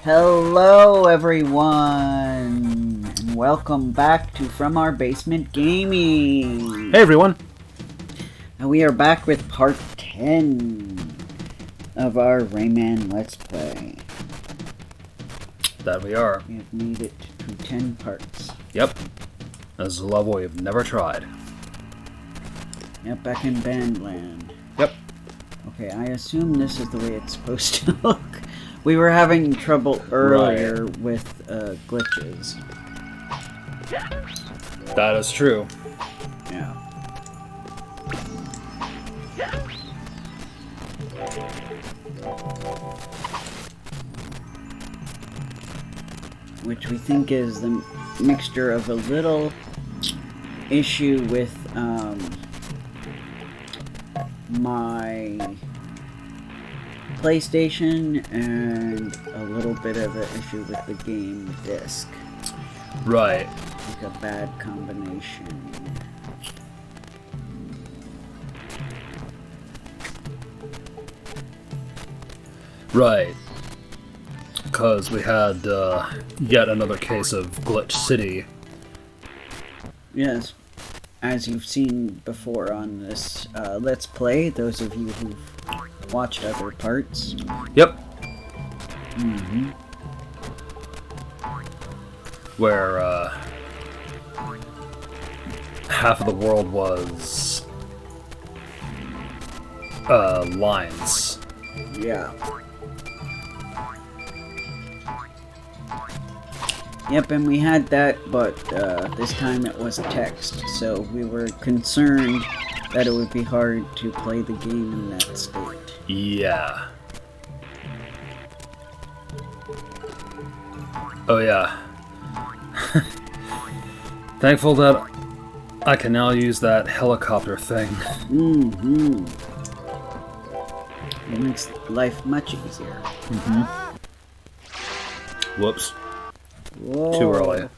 Hello everyone, and welcome back to From Our Basement Gaming. Hey everyone! And we are back with part 10 of our Rayman Let's Play. That we are. We have made it to 10 parts. Yep. This is a level we've never tried. Yep, back in Bandland. Yep. Okay, I assume this is the way it's supposed to look. We were having trouble earlier with glitches. That is true. Yeah. Which we think is the mixture of a little issue with my PlayStation and a little bit of an issue with the game disc. Right. Like a bad combination. Right. Because we had yet another case of Glitch City. Yes. As you've seen before on this Let's Play, those of you who've watched other parts. Yep. Mm-hmm. Where half of the world was lines. Yeah. Yep, and we had that, but this time it was text, so we were concerned that it would be hard to play the game in that state. Yeah. Oh yeah. Thankful that I can now use that helicopter thing. Mm-hmm. It makes life much easier. Mm-hmm. Whoops. Whoa. Too early.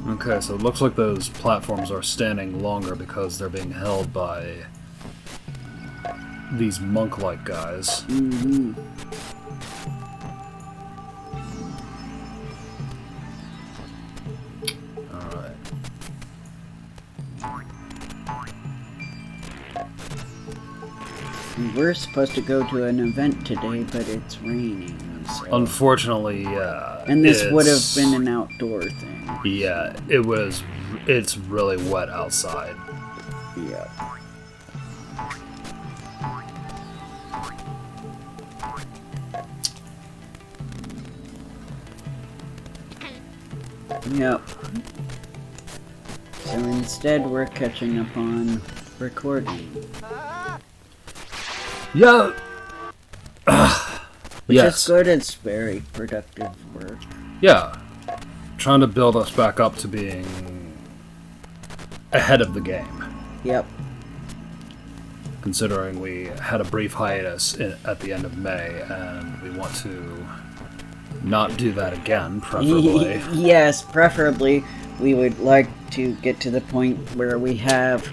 Okay, so it looks like those platforms are standing longer because they're being held by these monk-like guys. Mm-hmm. Alright. We're supposed to go to an event today, but it's raining. So. Unfortunately, yeah. And this would have been an outdoor thing. Yeah, it's really wet outside. Yeah. Yep. So instead, we're catching up on recording. Yeah! Which yes. is good, it's very productive work. Yeah. Trying to build us back up to being ahead of the game. Yep. Considering we had a brief hiatus at the end of May, and we want to not do that again, preferably. Yes, preferably. We would like to get to the point where we have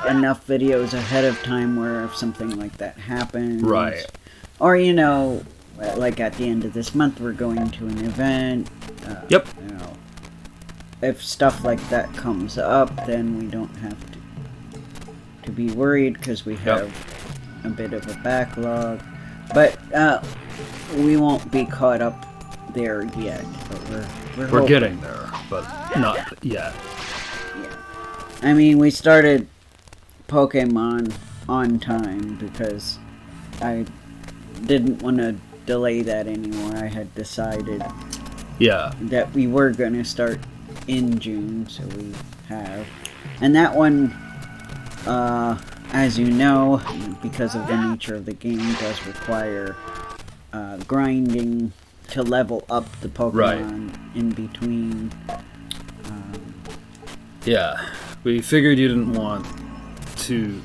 enough videos ahead of time where if something like that happens. Right. Or, you know, like at the end of this month we're going to an event. Yep. You know, if stuff like that comes up, then we don't have to be worried because we have a bit of a backlog. But we won't be caught up there yet. But we're getting there, but not yet. Yeah. I mean, we started Pokemon on time because I didn't want to delay that anymore. I had decided that we were going to start in June, so we have. And that one, as you know, because of the nature of the game, does require grinding to level up the Pokemon in between. Yeah, we figured you didn't want you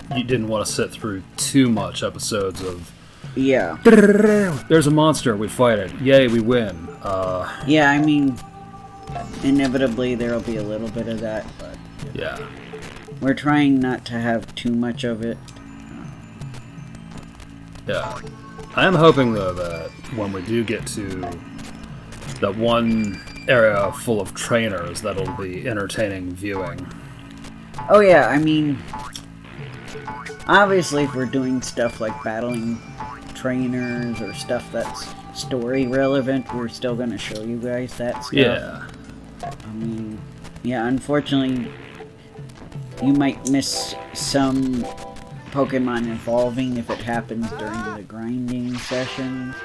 didn't want to sit through too much episodes of Yeah. There's a monster, we fight it. Yay, we win. Yeah, I mean, inevitably there'll be a little bit of that, but... Yeah. we're trying not to have too much of it. Yeah. I am hoping, though, that when we do get to that one area full of trainers, that'll be entertaining viewing. Oh yeah, I mean, obviously if we're doing stuff like battling trainers or stuff that's story relevant, we're still going to show you guys that stuff. Yeah. I mean, yeah, unfortunately, you might miss some Pokemon evolving if it happens during the grinding sessions.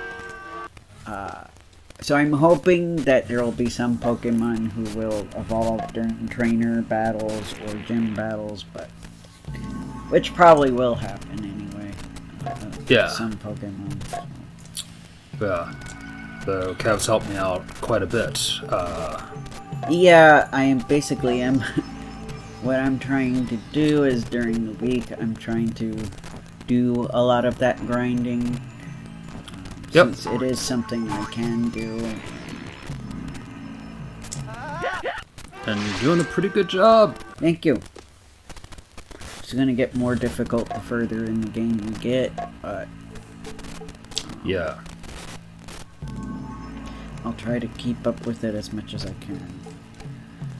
So I'm hoping that there will be some Pokemon who will evolve during trainer battles or gym battles, but which probably will happen anyway. Yeah. Some Pokemon. Yeah. So Kev's helped me out quite a bit. Yeah, I am basically am. What I'm trying to do is during the week, I'm trying to do a lot of that grinding. Yep. Since it is something I can do. And you're doing a pretty good job. Thank you. It's gonna get more difficult the further in the game we get, but Yeah. I'll try to keep up with it as much as I can.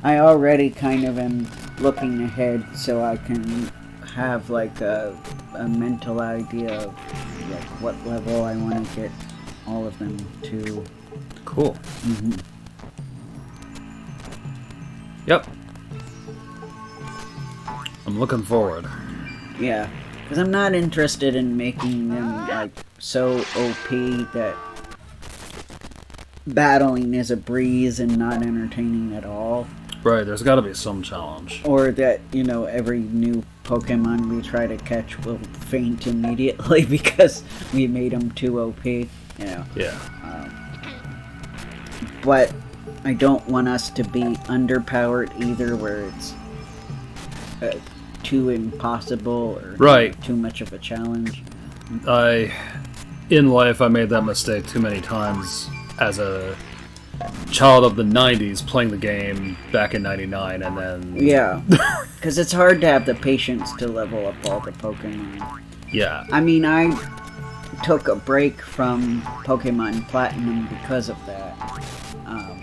I already kind of am looking ahead so I can have like a mental idea of like what level I want to get all of them to. Cool. Mm-hmm. Yep. I'm looking forward. Yeah, because I'm not interested in making them like so OP that battling is a breeze and not entertaining at all. Right, there's got to be some challenge. Or that, you know, every new Pokemon we try to catch will faint immediately because we made them too OP, you know. Yeah. But I don't want us to be underpowered either, where it's too impossible or Right. too much of a challenge. In life, I made that mistake too many times as a child of the 90s playing the game back in 99 and then... Yeah, because it's hard to have the patience to level up all the Pokemon. Yeah. I mean, I took a break from Pokemon Platinum because of that.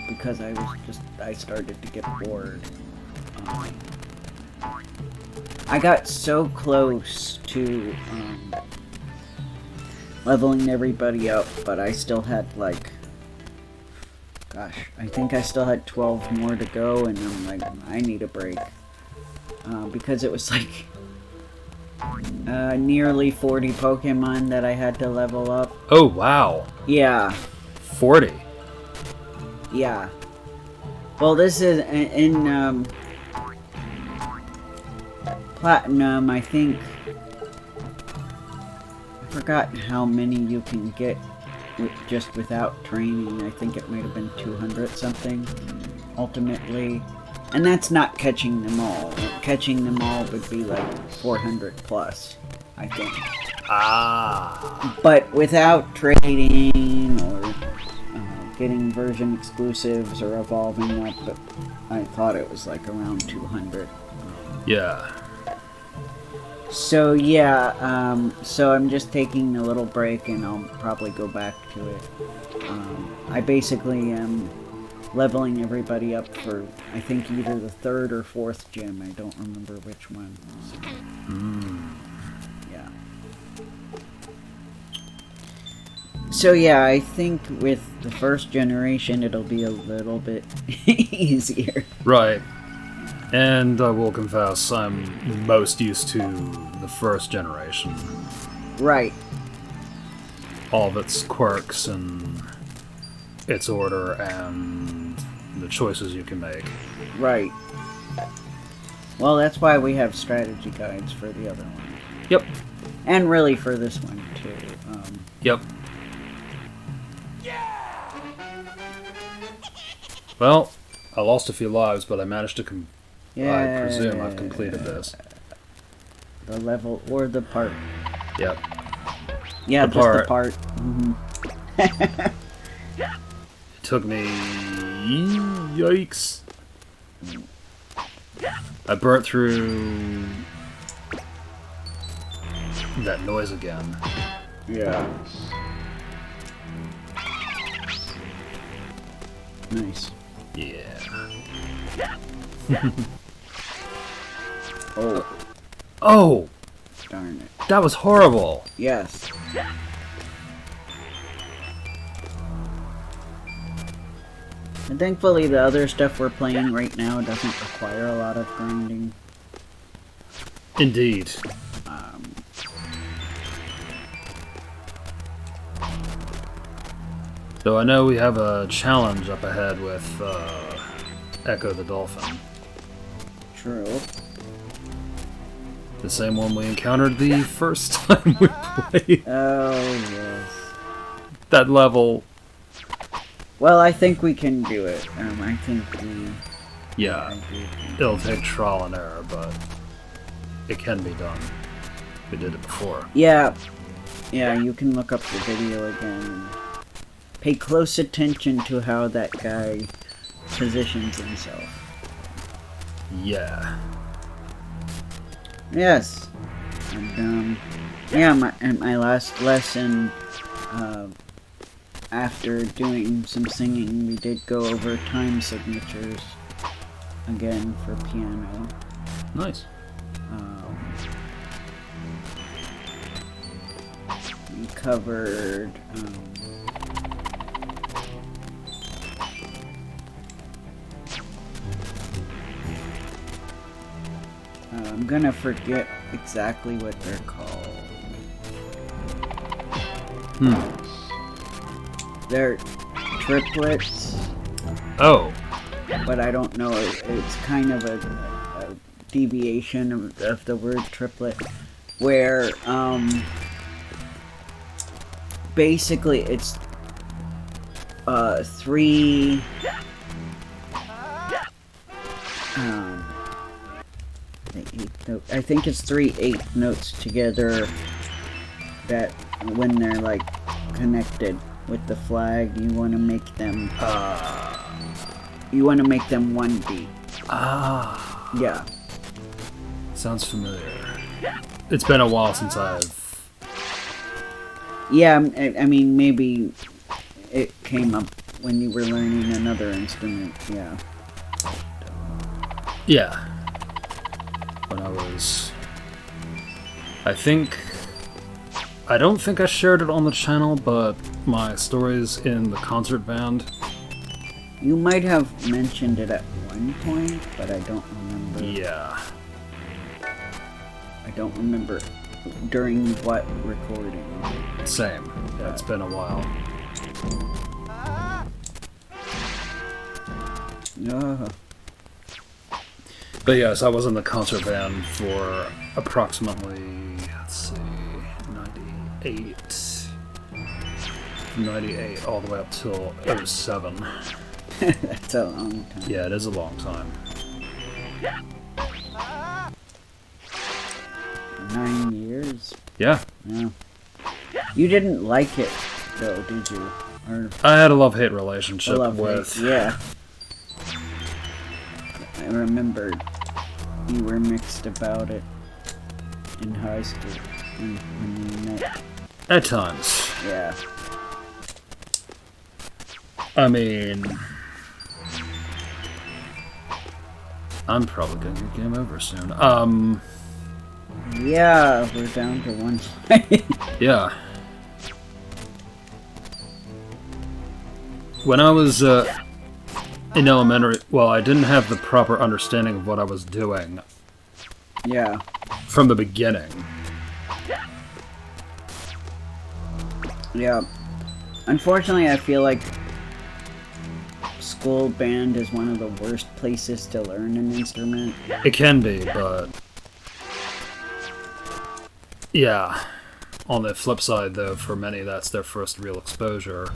Because I started to get bored. I got so close to leveling everybody up, but I still had like... Gosh, I think I still had 12 more to go, and I'm like, I need a break. Because it was like nearly 40 Pokemon that I had to level up. Oh, wow. Yeah. 40. Yeah. Well, this is in Platinum, I think. I forgot how many you can get just without training. I think it might have been 200 something ultimately, and that's not catching them all. Catching them all would be like 400 plus, I think. But without trading or getting version exclusives or evolving up, but I thought it was like around 200. Yeah. So yeah, so I'm just taking a little break and I'll probably go back to it. I basically am leveling everybody up for, I think, either the 3rd or 4th gym. I don't remember which one. So, yeah. So yeah, I think with the 1st generation it'll be a little bit easier. Right. And I will confess, I'm most used to the 1st generation. Right. All of its quirks and its order and the choices you can make. Right. Well, that's why we have strategy guides for the other one. Yep. And really for this one, too. Yep. Well, I lost a few lives, but I managed to I presume I've completed this. The level or the part. Yep. Yeah, The just part. the part. It took me... Yikes. I burnt through that noise again. Yeah. Nice. Yeah. Oh, Oh! darn it. That was horrible! Yes. And thankfully the other stuff we're playing right now doesn't require a lot of grinding. Indeed. Though I know we have a challenge up ahead with Echo the Dolphin. True. The same one we encountered the first time we played Oh, yes. that level. Well, I think we can do it. I think we... Yeah, I do think- it'll take trial and error, but it can be done. We did it before. Yeah. Yeah, you can look up the video again and pay close attention to how that guy positions himself. Yeah. Yes. And, yeah, my last lesson, after doing some singing, we did go over time signatures again for piano. Nice. We covered, I'm gonna forget exactly what they're called. They're triplets, Oh. but I don't know. It's kind of a deviation of the word triplet, where basically it's three. I think it's 3 8 notes together that when they're like connected with the flag, you want to make them one beat. Ah. Yeah. Sounds familiar. It's been a while since I've... Yeah, I mean, maybe it came up when you were learning another instrument, yeah. Yeah. When I was... I don't think I shared it on the channel, but my stories in the concert band. You might have mentioned it at one point, but I don't remember. Yeah. I don't remember during what recording. Same. Yeah, it's been a while. But yes, I was in the concert band for approximately, let's see, 98 all the way up till 07. That's a long time. Yeah, it is a long time. 9 years? Yeah. Yeah. You didn't like it, though, did you? Or I had a love-hate relationship love-hate, with... yeah. I remember you were mixed about it in high school when we met. At times. Yeah. I mean... I'm probably gonna get game over soon. Yeah, we're down to one fight. Yeah. When I was in elementary, well, I didn't have the proper understanding of what I was doing Yeah. from the beginning. Yeah. Unfortunately, I feel like school band is one of the worst places to learn an instrument. It can be, but... Yeah. On the flip side, though, for many, that's their first real exposure.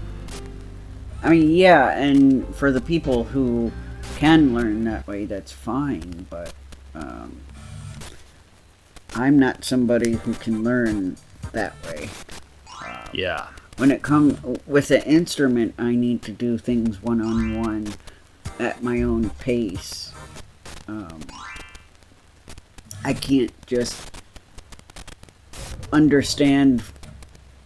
I mean, yeah, and for the people who can learn that way, that's fine, but I'm not somebody who can learn that way. Yeah. When it comes with an instrument, I need to do things one-on-one at my own pace. I can't just understand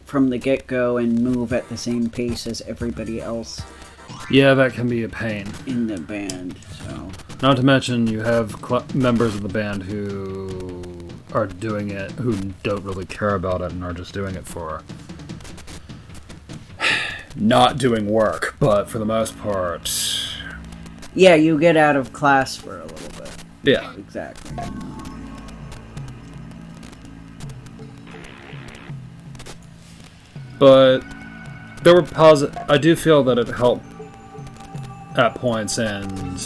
from the get-go and move at the same pace as everybody else. Yeah, that can be a pain. In the band, so... Not to mention, you have members of the band who are doing it, who don't really care about it and are just doing it for... not doing work, but for the most part... Yeah, you get out of class for a little bit. Yeah. Exactly. But there were I do feel that it helped at points, and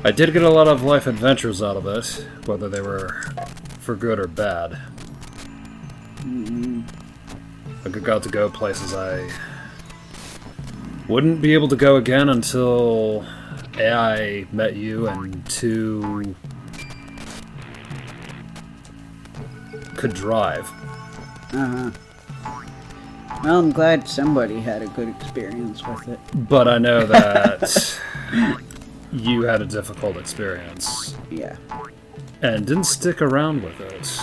I did get a lot of life adventures out of it, whether they were for good or bad. Mm-hmm. I got to go places I wouldn't be able to go again until I met you, and 2 could drive. Uh-huh. Well, I'm glad somebody had a good experience with it. But I know that you had a difficult experience. Yeah. And didn't stick around with it.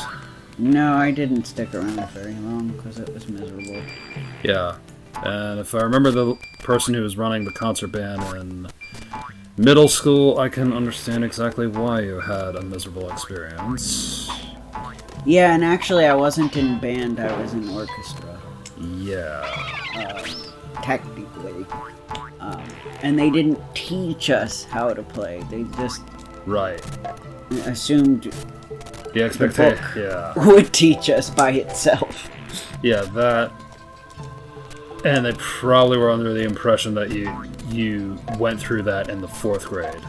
No, I didn't stick around very long because it was miserable. Yeah. And if I remember the person who was running the concert band in middle school, I can understand exactly why you had a miserable experience. Yeah, and actually I wasn't in band, I was in orchestra. Yeah. Technically. And they didn't teach us how to play. They just Right. assumed The expectation. the book Yeah. would teach us by itself. Yeah, that. And they probably were under the impression that you went through that in the 4th grade.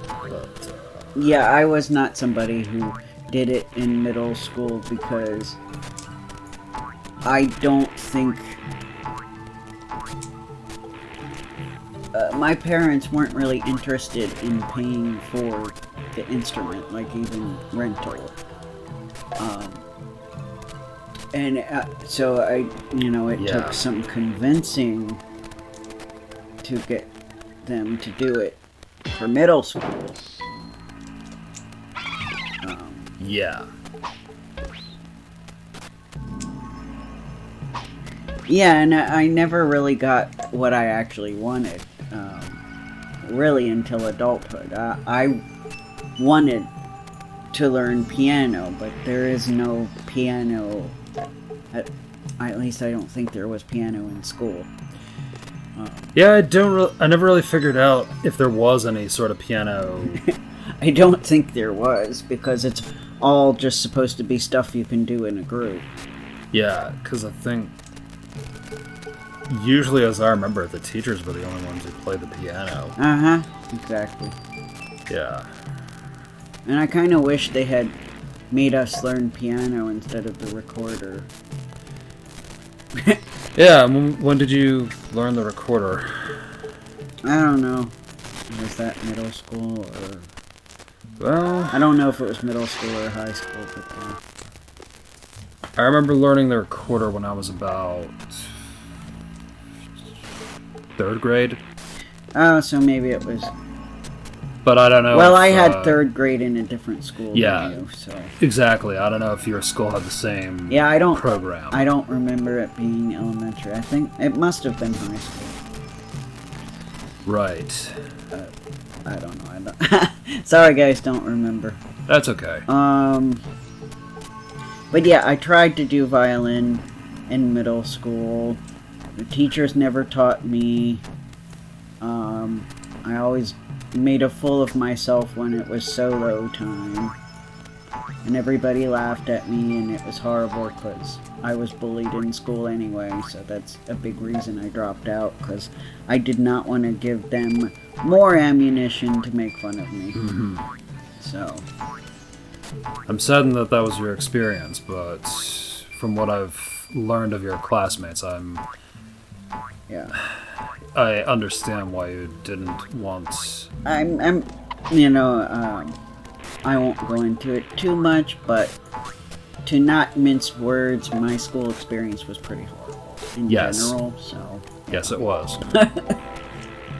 But, Yeah, I was not somebody who did it in middle school because I don't think... my parents weren't really interested in paying for the instrument, like even rental. So it took some convincing to get them to do it for middle school. yeah. Yeah, and I never really got what I actually wanted, really until adulthood. I wanted to learn piano, but there is no piano. At least I don't think there was piano in school. Yeah, I never really figured out if there was any sort of piano. I don't think there was, because it's all just supposed to be stuff you can do in a group. Yeah, because I think usually, as I remember, the teachers were the only ones who played the piano. Uh-huh, exactly. Yeah. And I kind of wish they had made us learn piano instead of the recorder. Yeah, when did you learn the recorder? I don't know. Was that middle school or... Well, I don't know if it was middle school or high school, but... I remember learning the recorder when I was about 3rd grade. Oh, so maybe it was... But I don't know. Well, I had 3rd grade in a different school Yeah, than you, so... Exactly. I don't know if your school had the same program. I don't remember it being elementary. I think it must have been high school. Right. I don't know. Sorry, guys, don't remember. That's okay. But yeah, I tried to do violin in middle school. The teachers never taught me. I always made a fool of myself when it was solo time. And everybody laughed at me, and it was horrible because I was bullied in school anyway, so that's a big reason I dropped out, because I did not want to give them more ammunition to make fun of me. Mm-hmm. So... I'm saddened that that was your experience, but from what I've learned of your classmates, yeah. I understand why you didn't want... I won't go into it too much, but to not mince words, my school experience was pretty horrible in general, so... Yes, it was.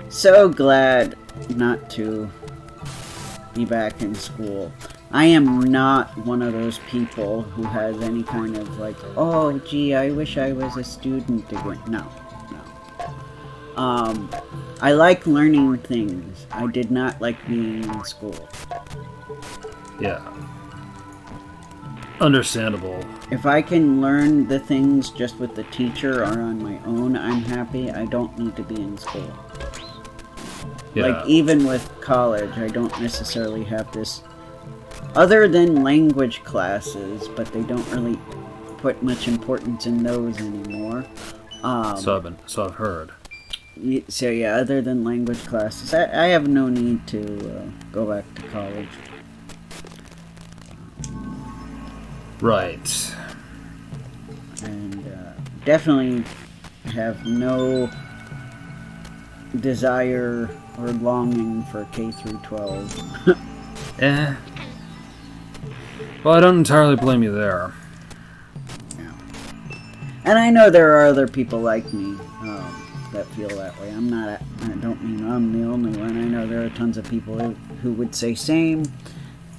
So glad not to be back in school. I am not one of those people who has any kind of like, oh, gee, I wish I was a student again. No. I like learning things. I did not like being in school. Yeah. Understandable. If I can learn the things just with the teacher or on my own, I'm happy. I don't need to be in school. Yeah. Like, even with college, I don't necessarily have this... Other than language classes, but they don't really put much importance in those anymore. So I've heard. So yeah, other than language classes, I have no need to go back to college. Right. And definitely have no desire or longing for K through 12. Eh. Well, I don't entirely blame you there. Yeah. And I know there are other people like me that feel that way. I don't mean I'm the only one. I know there are tons of people who would say same.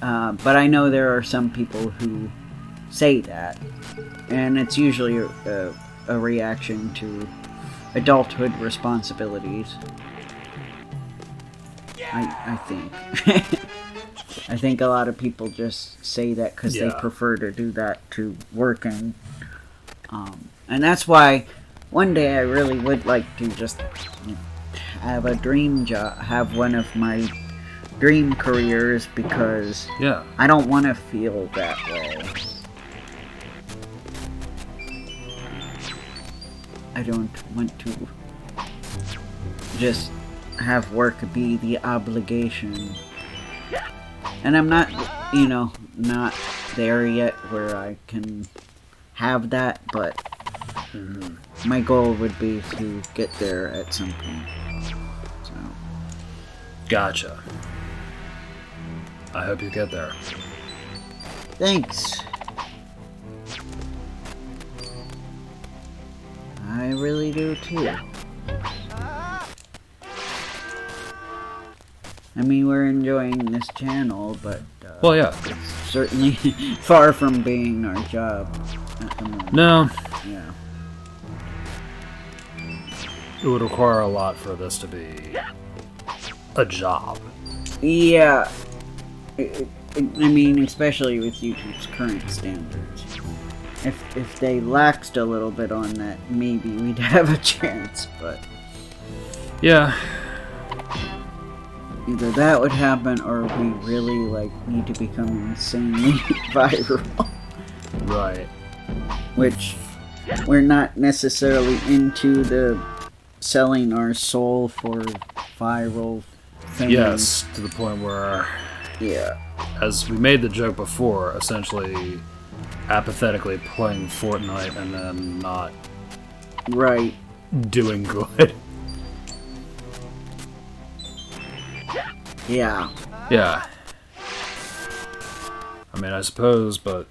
But I know there are some people who say that. And it's usually a reaction to adulthood responsibilities. I think. I think a lot of people just say that because they prefer to do that to working. And that's why one day I really would like to just have a dream job, have one of my dream careers, because I don't want to feel that way. I don't want to just have work be the obligation. And I'm not, not there yet where I can have that, but my goal would be to get there at some point. So. Gotcha. I hope you get there. Thanks. I really do too. I mean, we're enjoying this channel, but well, yeah, it's certainly far from being our job at the moment. No. Yeah. It would require a lot for this to be a job. Yeah. I mean, especially with YouTube's current standards. If they laxed a little bit on that, maybe we'd have a chance, but... Yeah. Either that would happen, or we really, need to become insanely viral. Right. Which, we're not necessarily into the selling our soul for viral fame. Yes, to the point where... Yeah. As we made the joke before, essentially apathetically playing Fortnite and then not... Right. Doing good. Yeah. Yeah. I mean, I suppose, but...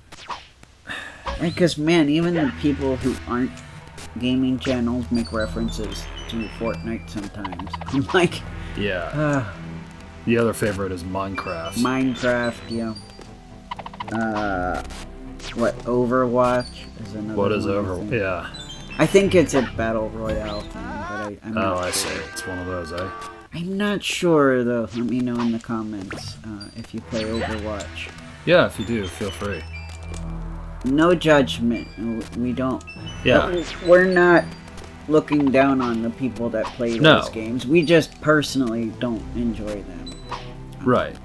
Because, man, even the people who aren't gaming channels make references to Fortnite sometimes. I'm like... Yeah. The other favorite is Minecraft. Minecraft, yeah. What, Overwatch is another What is one, Overwatch? Yeah. I think it's a Battle Royale thing, but I'm not I sure. see. It's one of those, eh? I'm not sure, though. Let me know in the comments if you play Overwatch. Yeah, if you do, feel free. No judgment. We don't... Yeah. We're not looking down on the people that play those games. We just personally don't enjoy them. Right.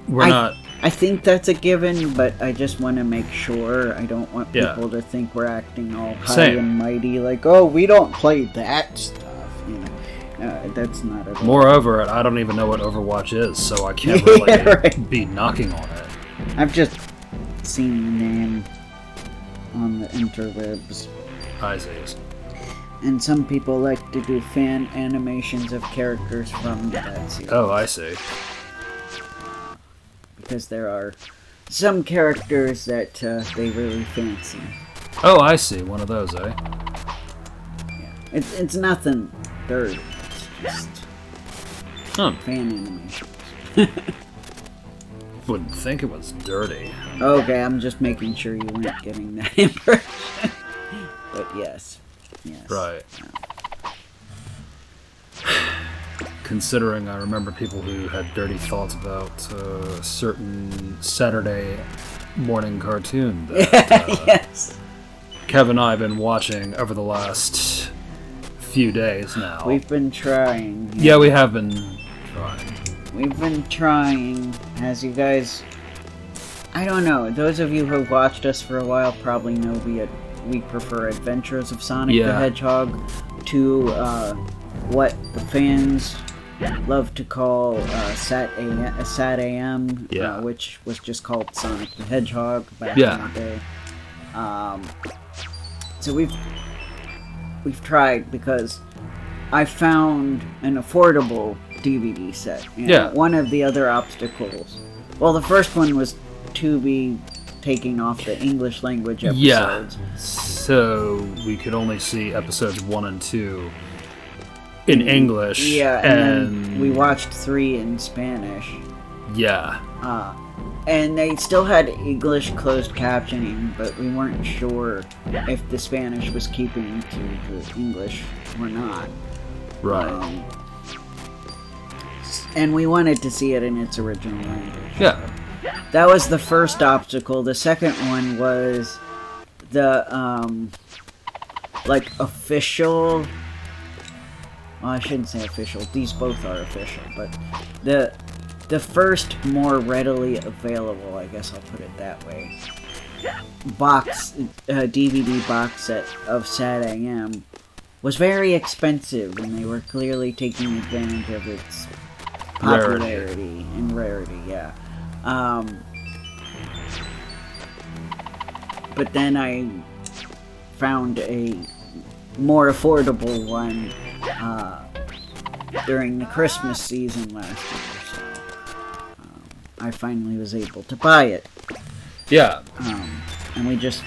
We're not... I think that's a given, but I just want to make sure. I don't want people to think we're acting all high and mighty, like, oh, we don't play that stuff, that's not at all. Moreover, I don't even know what Overwatch is, so I can't really be knocking on it. I've just seen the name on the interwebs. I see. And some people like to do fan animations of characters from that series. Oh, I see. Because there are some characters that they really fancy. Oh, I see. One of those, eh? Yeah. It's nothing dirty. It's just fan animations. wouldn't think it was dirty. Okay, I'm just making sure you weren't getting that impression. But yes. Right. Considering I remember people who had dirty thoughts about a certain Saturday morning cartoon that Yes. Kevin and I have been watching over the last few days now. We've been trying. Yeah, we have been trying. We've been trying, as you guys... I don't know, those of you who have watched us for a while probably know we prefer Adventures of Sonic the Hedgehog to what the fans love to call Sat AM, which was just called Sonic the Hedgehog back in the day. So we've tried because I found an affordable DVD set. One of the other obstacles. Well, the first one was Tubi taking off the English language episodes. Yeah. So we could only see episodes 1 and 2 in English. Yeah, and then we watched 3 in Spanish. Yeah. And they still had English closed captioning, but we weren't sure if the Spanish was keeping to the English or not. Right. And we wanted to see it in its original language. Yeah. That was the first obstacle. The second one was the, official... Well, I shouldn't say official. These both are official, but the first more readily available, I guess I'll put it that way, DVD box set of Sat AM was very expensive, and they were clearly taking advantage of its popularity and rarity, yeah. But then I found a more affordable one during the Christmas season last year, so I finally was able to buy it. Yeah. And we just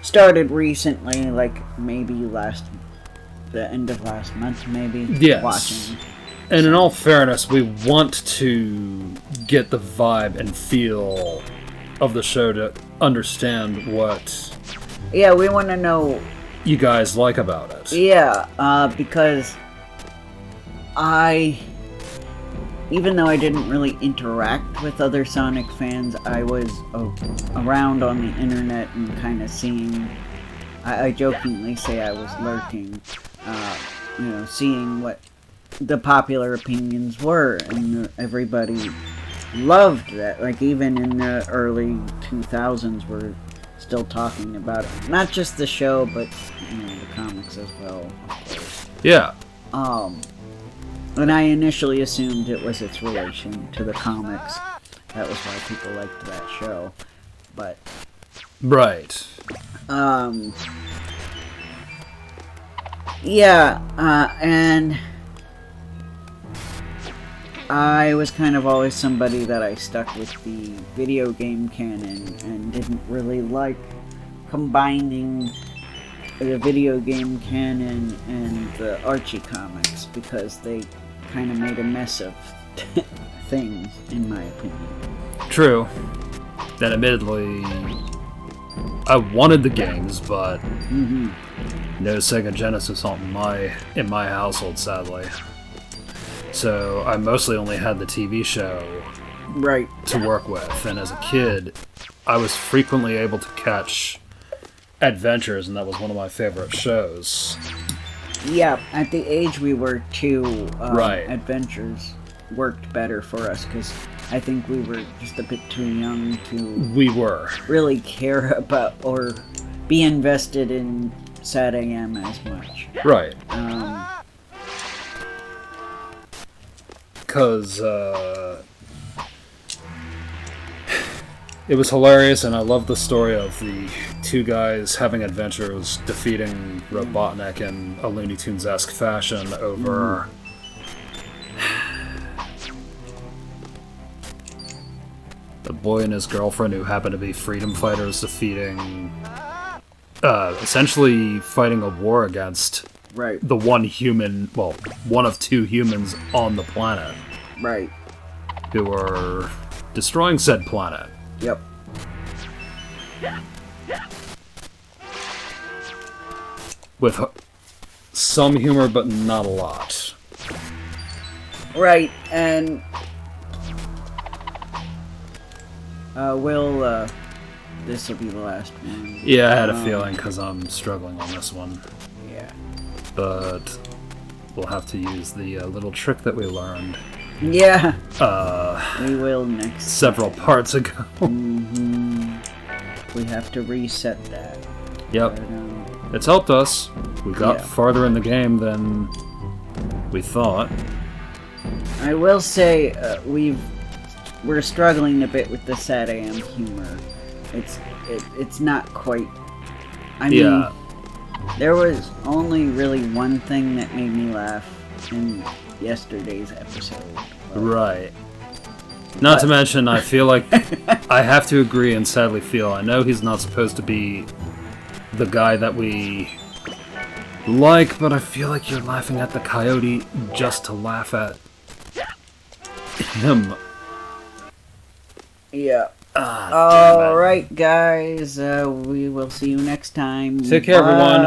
started recently, like maybe the end of last month, maybe. Yes. Watching. And in all fairness, we want to get the vibe and feel of the show to understand what... Yeah, we want to know... you guys like about it. Yeah, because even though I didn't really interact with other Sonic fans, I was around on the internet and kind of seeing... I jokingly say I was lurking, seeing what the popular opinions were, and everybody loved that. Like, even in the early 2000s, we're still talking about it. Not just the show, but, the comics as well, of course. Yeah. And I initially assumed it was its relation to the comics. That was why people liked that show. But... Right. And I was kind of always somebody that I stuck with the video game canon and didn't really like combining the video game canon and the Archie comics because they kind of made a mess of things, in my opinion. True. That admittedly, I wanted the games, but no Sega Genesis in my household, sadly. So I mostly only had the TV show to work with, and as a kid, I was frequently able to catch Adventures, and that was one of my favorite shows. Yeah, at the age we were too, Adventures worked better for us, because I think we were just a bit too young to really care about or be invested in Sat AM as much. Right. Because it was hilarious, and I love the story of the two guys having adventures defeating Robotnik in a Looney Tunes-esque fashion over... the boy and his girlfriend who happened to be freedom fighters defeating... essentially fighting a war against the one human... well, one of two humans on the planet. Right. Who were destroying said planet. Yep. With some humor, but not a lot. Right, and this will be the last one. Yeah, I had a feeling because I'm struggling on this one. Yeah. But we'll have to use the little trick that we learned. Yeah. We will next. Several parts ago. We have to reset that. Yep. But, it's helped us. We got farther in the game than we thought. I will say we're struggling a bit with the sad AM humor. It's not quite. I mean, there was only really one thing that made me laugh in yesterday's episode. Right. Not to mention, I feel like I have to agree and sadly feel I know he's not supposed to be the guy that we like, but I feel like you're laughing at the coyote just to laugh at him. Yeah. Alright, guys. We will see you next time. Take care, everyone.